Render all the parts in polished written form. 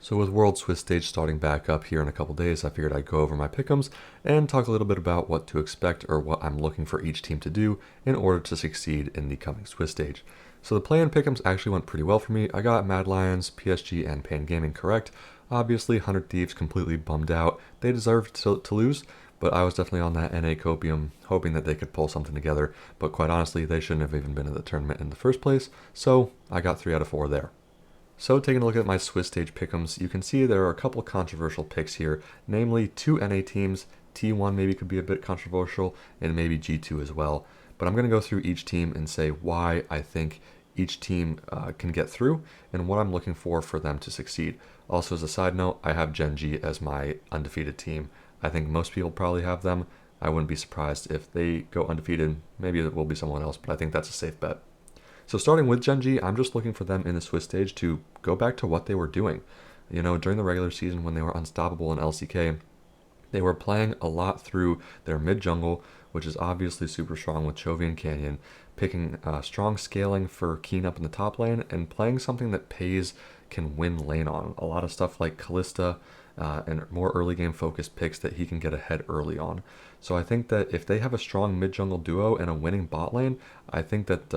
So with World Swiss Stage starting back up here in a couple days, I figured I'd go over my pick'ems and talk a little bit about what to expect or what I'm looking for each team to do in order to succeed in the coming Swiss Stage. So the play-in pick'ems actually went pretty well for me. I got Mad Lions, PSG, and Pan Gaming correct. Obviously, 100 Thieves completely bummed out. They deserved to lose, but I was definitely on that NA copium, hoping that they could pull something together. But quite honestly, they shouldn't have even been in the tournament in the first place, so I got 3 out of 4 there. So taking a look at my Swiss Stage pick'ems, you can see there are a couple controversial picks here, namely 2 NA teams. T1 maybe could be a bit controversial, and maybe G2 as well. But I'm going to go through each team and say why I think each team can get through and what I'm looking for them to succeed. Also, as a side note, I have Gen.G as my undefeated team. I think most people probably have them. I wouldn't be surprised if they go undefeated. Maybe it will be someone else, but I think that's a safe bet. So starting with Gen.G, I'm just looking for them in the Swiss Stage to go back to what they were doing. You know, during the regular season when they were unstoppable in LCK, they were playing a lot through their mid jungle, which is obviously super strong with Chovy and Canyon, picking strong scaling for Keen up in the top lane, and playing something that Pays can win lane on. A lot of stuff like Callista and more early game focused picks that he can get ahead early on. So I think that if they have a strong mid jungle duo and a winning bot lane, I think that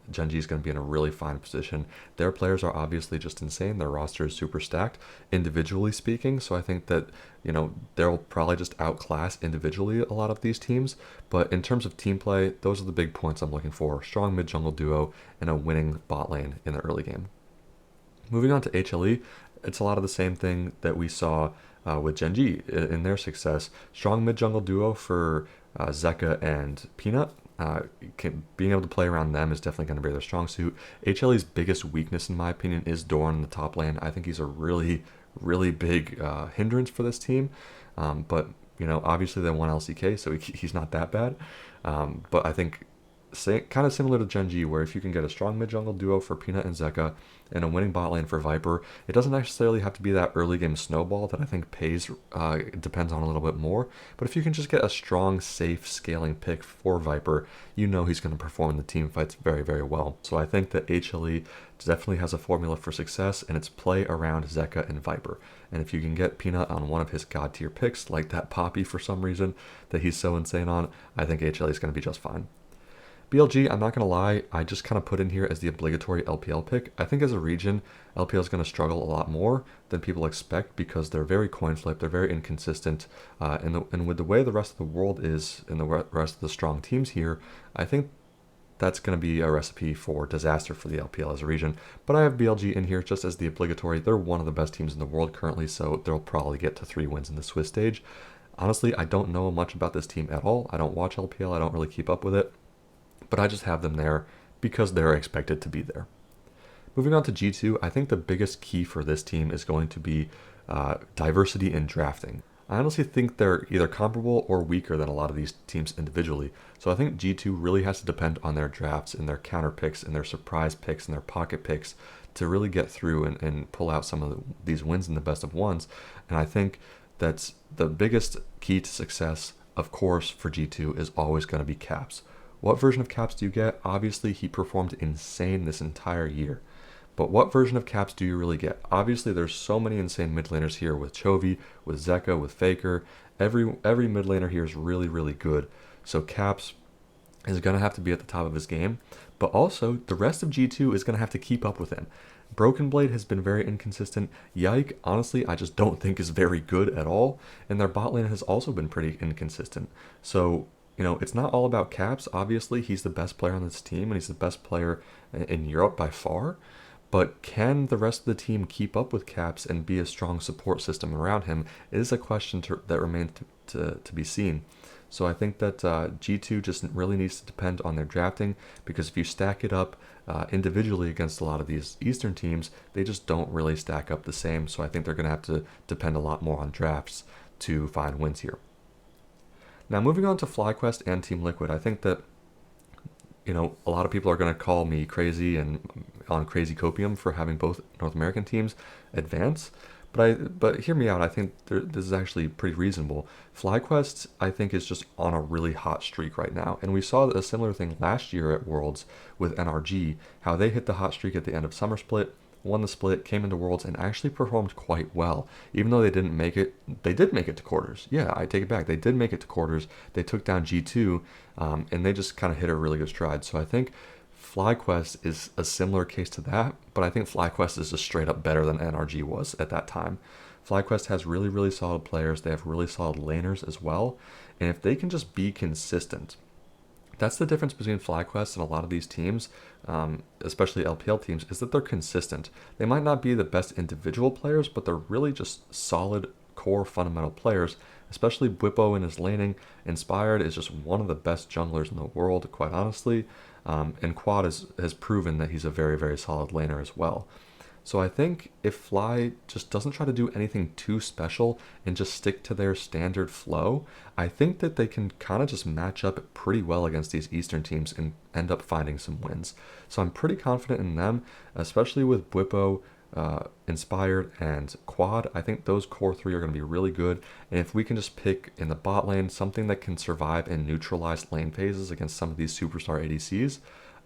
Gen.G is going to be in a really fine position. Their players are obviously just insane. Their roster is super stacked, individually speaking. So I think that, you know, they'll probably just outclass individually a lot of these teams. But in terms of team play, those are the big points I'm looking for. Strong mid jungle duo and a winning bot lane in the early game. Moving on to HLE, it's a lot of the same thing that we saw with Gen.G in their success. Strong mid-jungle duo for Zeka and Peanut. Being able to play around them is definitely going to be their strong suit. HLE's biggest weakness, in my opinion, is Dorn in the top lane. I think he's a really, really big hindrance for this team. But, you know, obviously they won LCK, so he's not that bad. But I think kind of similar to Gen.G, where if you can get a strong mid-jungle duo for Peanut and Zeka and a winning bot lane for Viper, it doesn't necessarily have to be that early game snowball that I think Pays depends on a little bit more. But if you can just get a strong, safe scaling pick for Viper, you know he's going to perform in the team fights very, very well. So I think that HLE definitely has a formula for success, and it's play around Zeka and Viper. And if you can get Peanut on one of his god tier picks, like that Poppy for some reason that he's so insane on, I think HLE is going to be just fine. BLG, I'm not going to lie, I just kind of put in here as the obligatory LPL pick. I think as a region, LPL is going to struggle a lot more than people expect because they're very coin flip, they're very inconsistent, and with the way the rest of the world is and the rest of the strong teams here, I think that's going to be a recipe for disaster for the LPL as a region. But I have BLG in here just as the obligatory. They're one of the best teams in the world currently, so they'll probably get to 3 wins in the Swiss Stage. Honestly, I don't know much about this team at all. I don't watch LPL, I don't really keep up with it. But I just have them there because they're expected to be there. Moving on to G2, I think the biggest key for this team is going to be diversity in drafting. I honestly think they're either comparable or weaker than a lot of these teams individually. So I think G2 really has to depend on their drafts and their counter picks and their surprise picks and their pocket picks to really get through and pull out some of these wins in the best of ones. And I think that's the biggest key to success, of course, for G2 is always going to be Caps. What version of Caps do you get? Obviously, he performed insane this entire year. But what version of Caps do you really get? Obviously, there's so many insane mid laners here with Chovy, with Zeka, with Faker. Every mid laner here is really, really good. So Caps is going to have to be at the top of his game. But also, the rest of G2 is going to have to keep up with him. Broken Blade has been very inconsistent. Yike, honestly, I just don't think is very good at all. And their bot lane has also been pretty inconsistent. So, you know, it's not all about Caps. Obviously, he's the best player on this team, and he's the best player in Europe by far. But can the rest of the team keep up with Caps and be a strong support system around him is a question that remains to be seen. So I think that G2 just really needs to depend on their drafting, because if you stack it up individually against a lot of these Eastern teams, they just don't really stack up the same. So I think they're going to have to depend a lot more on drafts to find wins here. Now, moving on to FlyQuest and Team Liquid, I think that, you know, a lot of people are going to call me crazy and on crazy copium for having both North American teams advance. But hear me out. I think this is actually pretty reasonable. FlyQuest, I think, is just on a really hot streak right now. And we saw a similar thing last year at Worlds with NRG, how they hit the hot streak at the end of Summer Split. won the split, came into Worlds, and actually performed quite well. Even though they didn't make it, they did make it to quarters. Yeah, I take it back. They did make it to quarters. They took down G2, and they just kind of hit a really good stride. So I think FlyQuest is a similar case to that, but I think FlyQuest is just straight up better than NRG was at that time. FlyQuest has really, really solid players. They have really solid laners as well. And if they can just be consistent, that's the difference between FlyQuest and a lot of these teams, especially LPL teams, is that they're consistent. They might not be the best individual players, but they're really just solid core fundamental players, especially Bwipo in his laning. Inspired is just one of the best junglers in the world, quite honestly. And Quad has proven that he's a very, very solid laner as well. So I think if Fly just doesn't try to do anything too special and just stick to their standard flow, I think that they can kind of just match up pretty well against these Eastern teams and end up finding some wins. So I'm pretty confident in them, especially with Bwipo, Inspired, and Quad. I think those core three are going to be really good. And if we can just pick in the bot lane something that can survive and neutralize lane phases against some of these superstar ADCs,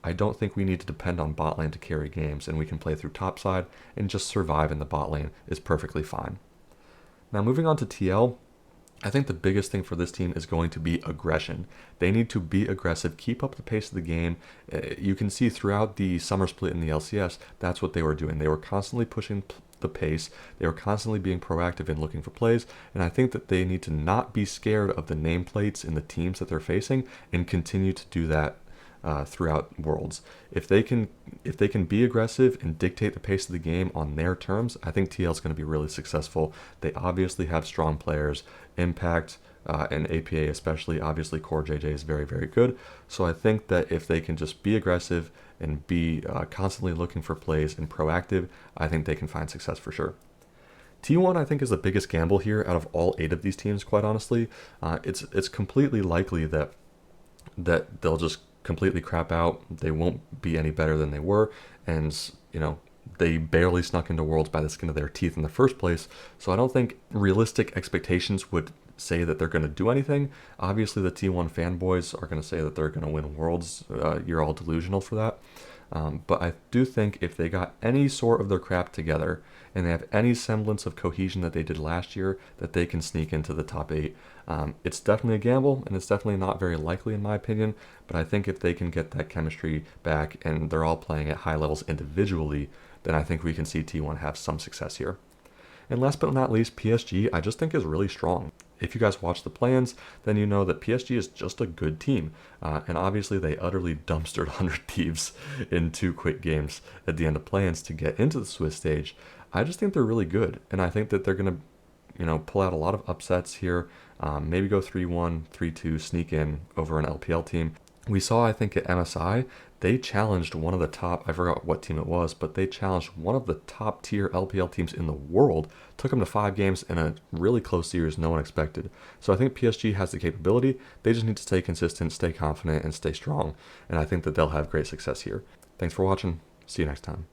I don't think we need to depend on bot lane to carry games, and we can play through topside and just survive in the bot lane is perfectly fine. Now moving on to TL, I think the biggest thing for this team is going to be aggression. They need to be aggressive, keep up the pace of the game. You can see throughout the summer split in the LCS, that's what they were doing. They were constantly pushing the pace. They were constantly being proactive in looking for plays, and I think that they need to not be scared of the nameplates in the teams that they're facing and continue to do that throughout Worlds. If they can be aggressive and dictate the pace of the game on their terms, I think TL is going to be really successful. They obviously have strong players, Impact and APA especially. Obviously, Core JJ is very, very good. So I think that if they can just be aggressive and be constantly looking for plays and proactive, I think they can find success for sure. T1, I think, is the biggest gamble here out of all 8 of these teams, quite honestly. It's completely likely that they'll just completely crap out. They won't be any better than they were, and they barely snuck into Worlds by the skin of their teeth in the first place. So I don't think realistic expectations would say that they're going to do anything. Obviously, the T1 fanboys are going to say that they're going to win Worlds. You're all delusional for that. But I do think if they got any sort of their crap together and they have any semblance of cohesion that they did last year, that they can sneak into the top 8. It's definitely a gamble, and it's definitely not very likely in my opinion, but I think if they can get that chemistry back and they're all playing at high levels individually, then I think we can see T1 have some success here. And last but not least, PSG I just think is really strong. If you guys watch the plans, then you know that PSG is just a good team. And obviously they utterly dumpstered 100 Thieves in 2 quick games at the end of plans to get into the Swiss stage. I just think they're really good. And I think that they're going to pull out a lot of upsets here. Maybe go 3-1, 3-2, sneak in over an LPL team. We saw, I think, at MSI, they challenged one of the top, I forgot what team it was, but they challenged one of the top tier LPL teams in the world, took them to 5 games in a really close series no one expected. So I think PSG has the capability. They just need to stay consistent, stay confident, and stay strong. And I think that they'll have great success here. Thanks for watching. See you next time.